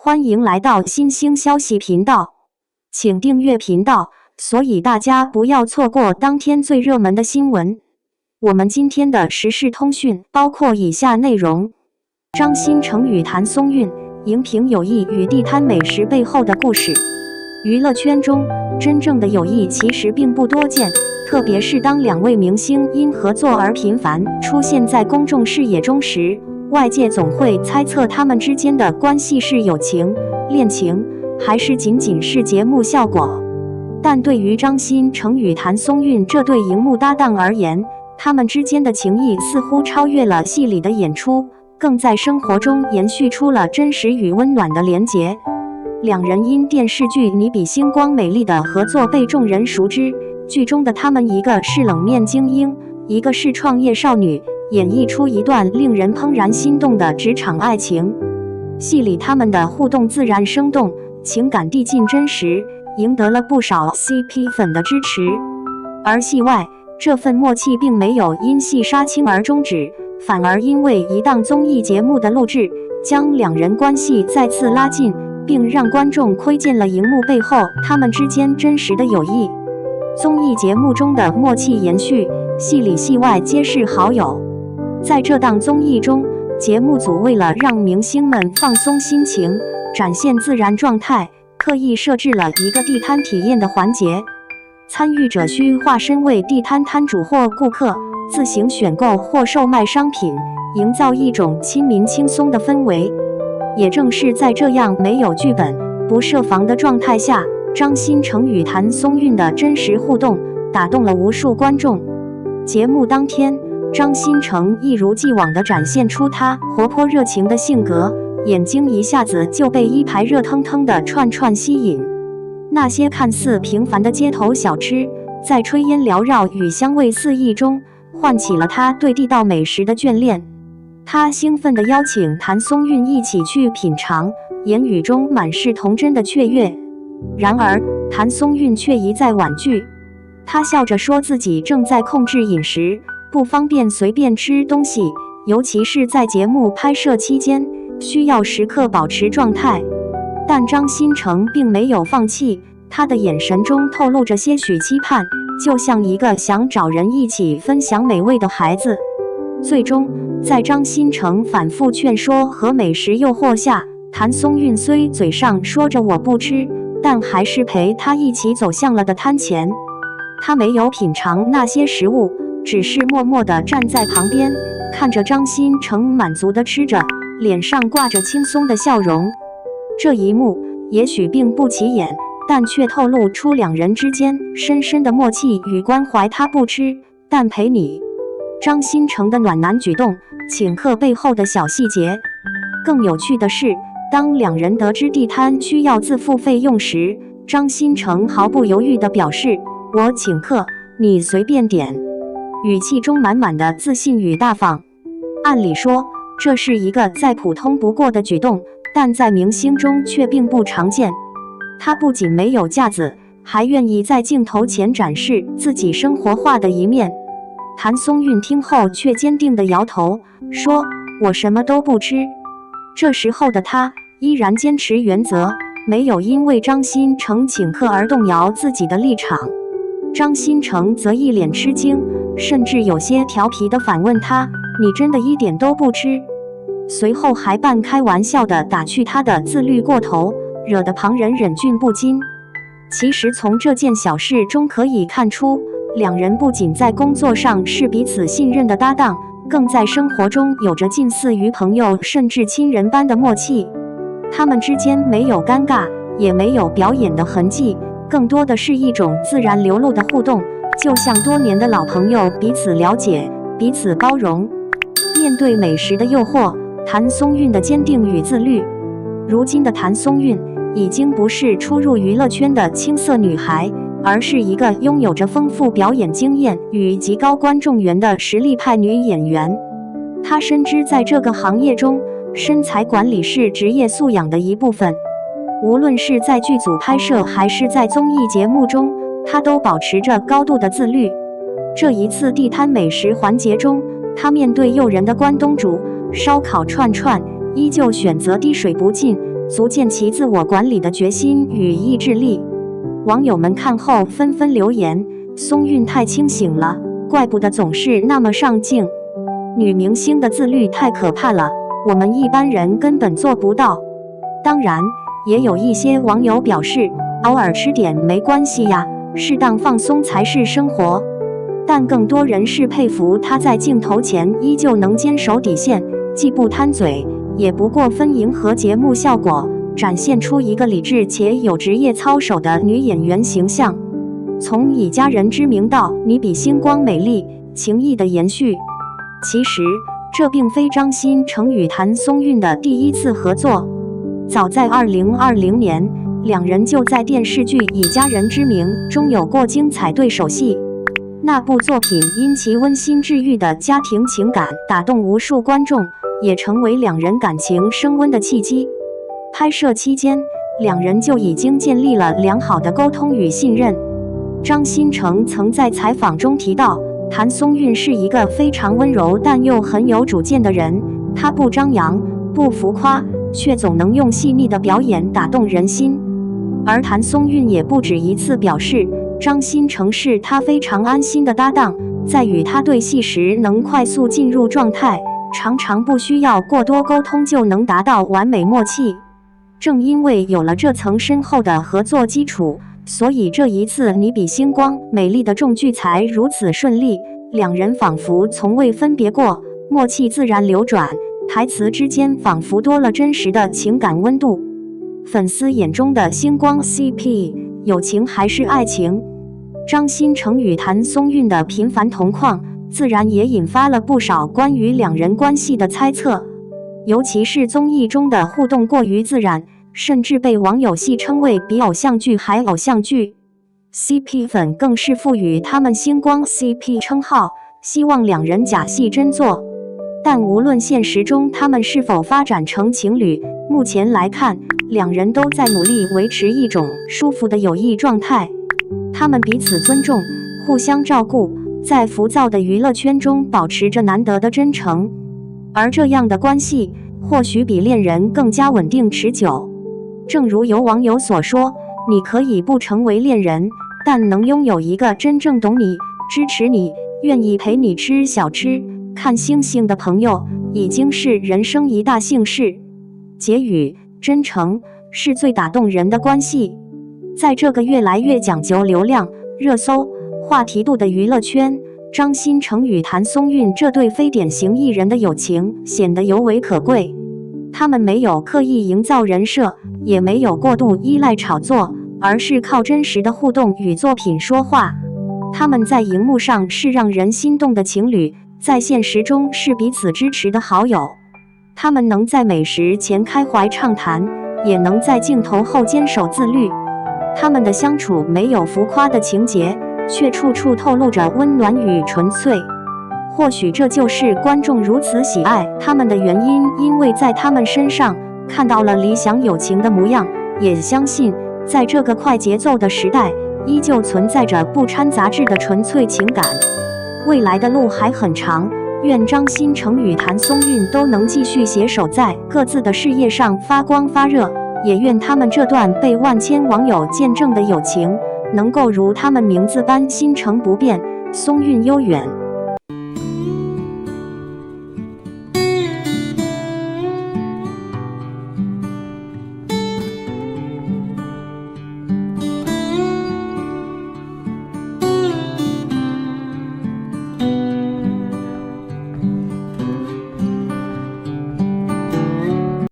欢迎来到新兴消息频道，请订阅频道，所以大家不要错过当天最热门的新闻。我们今天的时事通讯包括以下内容：张新成与谭松韵荧屏友谊与地摊美食背后的故事。娱乐圈中，真正的友谊其实并不多见，特别是当两位明星因合作而频繁出现在公众视野中时，外界总会猜测他们之间的关系是友情、恋情，还是仅仅是节目效果。但对于张新成与谭松韵这对荧幕搭档而言，他们之间的情谊似乎超越了戏里的演出，更在生活中延续出了真实与温暖的连结。两人因电视剧《你比星光美丽》的合作被众人熟知，剧中的他们一个是冷面精英，一个是创业少女，演绎出一段令人怦然心动的职场爱情。戏里他们的互动自然生动，情感递进真实，赢得了不少 CP 粉的支持。而戏外，这份默契并没有因戏杀青而终止，反而因为一档综艺节目的录制，将两人关系再次拉近，并让观众窥见了荧幕背后他们之间真实的友谊。综艺节目中的默契延续，戏里戏外皆是好友。在这档综艺中，节目组为了让明星们放松心情，展现自然状态，特意设置了一个地摊体验的环节。参与者需化身为地摊摊主或顾客，自行选购或售卖商品，营造一种亲民轻松的氛围。也正是在这样没有剧本、不设防的状态下，张新成与谭松韵的真实互动打动了无数观众。节目当天，张新成一如既往地展现出他活泼热情的性格，眼睛一下子就被一排热腾腾的串串吸引。那些看似平凡的街头小吃，在炊烟缭绕与香味四溢中，唤起了他对地道美食的眷恋。他兴奋地邀请谭松韵一起去品尝，言语中满是童真的雀跃。然而，谭松韵却一再婉拒。她笑着说自己正在控制饮食，不方便随便吃东西，尤其是在节目拍摄期间，需要时刻保持状态。但张新成并没有放弃，他的眼神中透露着些许期盼，就像一个想找人一起分享美味的孩子。最终，在张新成反复劝说和美食诱惑下，谭松韵虽嘴上说着我不吃，但还是陪他一起走向了的摊前。他没有品尝那些食物，只是默默地站在旁边，看着张新成满足地吃着，脸上挂着轻松的笑容。这一幕也许并不起眼，但却透露出两人之间深深的默契与关怀。他不吃，但陪你。张新成的暖男举动，请客背后的小细节。更有趣的是，当两人得知地摊需要自付费用时，张新成毫不犹豫地表示：“我请客，你随便点。”语气中满满的自信与大方。按理说，这是一个再普通不过的举动，但在明星中却并不常见。他不仅没有架子，还愿意在镜头前展示自己生活化的一面。谭松韵听后却坚定地摇头，说：“我什么都不吃。”这时候的他依然坚持原则，没有因为张新成请客而动摇自己的立场。张新成则一脸吃惊，甚至有些调皮地反问他：“你真的一点都不吃？”随后还半开玩笑地打趣他的自律过头，惹得旁人忍俊不禁。其实从这件小事中可以看出，两人不仅在工作上是彼此信任的搭档，更在生活中有着近似于朋友甚至亲人般的默契。他们之间没有尴尬，也没有表演的痕迹，更多的是一种自然流露的互动，就像多年的老朋友，彼此了解，彼此包容。面对美食的诱惑，谭松韵的坚定与自律。如今的谭松韵已经不是初入娱乐圈的青涩女孩，而是一个拥有着丰富表演经验与极高观众缘的实力派女演员。她深知在这个行业中，身材管理是职业素养的一部分。无论是在剧组拍摄还是在综艺节目中，她都保持着高度的自律。这一次地摊美食环节中，她面对诱人的关东煮、烧烤串串，依旧选择滴水不进，足见其自我管理的决心与意志力。网友们看后纷纷留言：松韵太清醒了，怪不得总是那么上镜。女明星的自律太可怕了，我们一般人根本做不到。当然，也有一些网友表示，偶尔吃点没关系呀，适当放松才是生活。但更多人是佩服她在镜头前依旧能坚守底线，既不贪嘴，也不过分迎合节目效果，展现出一个理智且有职业操守的女演员形象。从以家人之名到你比星光美丽，情谊的延续。其实，这并非张新成与谭松韵的第一次合作。早在2020年，两人就在电视剧《以家人之名》中有过精彩对手戏。那部作品因其温馨治愈的家庭情感打动无数观众，也成为两人感情升温的契机。拍摄期间，两人就已经建立了良好的沟通与信任。张新成曾在采访中提到，谭松韵是一个非常温柔但又很有主见的人，她不张扬，不浮夸，却总能用细腻的表演打动人心。而谭松韵也不止一次表示，张新成是她非常安心的搭档，在与他对戏时能快速进入状态，常常不需要过多沟通就能达到完美默契。正因为有了这层深厚的合作基础，所以这一次你比星光美丽的重聚才如此顺利，两人仿佛从未分别过，默契自然流转，台词之间仿佛多了真实的情感温度。粉丝眼中的星光 CP， 友情还是爱情？张新成与谭松韵的频繁同框，自然也引发了不少关于两人关系的猜测。尤其是综艺中的互动过于自然，甚至被网友戏称为比偶像剧还偶像剧。CP 粉更是赋予他们星光 CP 称号，希望两人假戏真做。但无论现实中他们是否发展成情侣，目前来看，两人都在努力维持一种舒服的友谊状态。他们彼此尊重，互相照顾，在浮躁的娱乐圈中保持着难得的真诚。而这样的关系，或许比恋人更加稳定持久。正如有网友所说，你可以不成为恋人，但能拥有一个真正懂你、支持你、愿意陪你吃小吃、看星星的朋友，已经是人生一大幸事。结语：真诚是最打动人的关系。在这个越来越讲究流量、热搜、话题度的娱乐圈，张新成与谭松韵这对非典型艺人的友情显得尤为可贵。他们没有刻意营造人设，也没有过度依赖炒作，而是靠真实的互动与作品说话。他们在荧幕上是让人心动的情侣，在现实中是彼此支持的好友。他们能在美食前开怀畅谈，也能在镜头后坚守自律。他们的相处没有浮夸的情节，却处处透露着温暖与纯粹。或许这就是观众如此喜爱他们的原因，因为在他们身上看到了理想友情的模样，也相信在这个快节奏的时代，依旧存在着不掺杂质的纯粹情感。未来的路还很长，愿张新成与谭松韵都能继续携手在各自的事业上发光发热，也愿他们这段被万千网友见证的友情，能够如他们名字般心诚不变，松韵悠远。